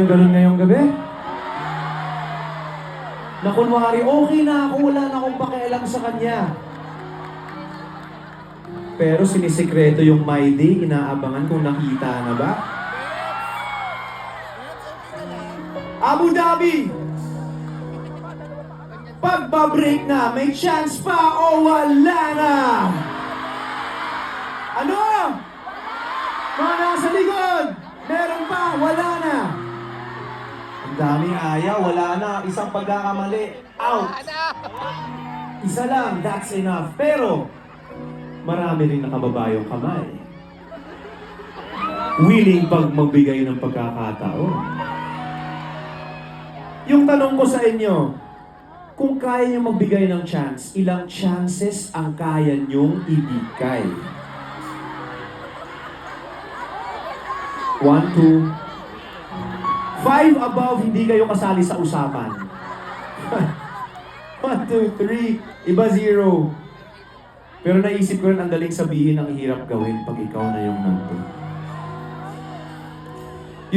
Ganun ngayong gabi? Na kunwari, okay na ako, wala na akong pakialam sa kanya. Pero sinisikreto yung my day, inaabangan kung nakita na ba? Abu Dhabi! Pagbabreak na, may chance pa o wala na? Ano? Mga nasa likod! Meron pa, wala na! Ang daming ayaw, wala na. Isang pagkakamali, out! Isa lang, that's enough. Pero, marami rin nakababayong kamay. Willing pag magbigay ng pagkakataon. Yung tanong ko sa inyo, kung kaya nyo magbigay ng chance, ilang chances ang kaya nyong ibigay? 1, 2, 5 above, hindi kayo kasali sa usapan. 1, 2, 3, iba 0. Pero naisip ko rin ang daling sabihin ang hirap gawin pag ikaw na yung nandun.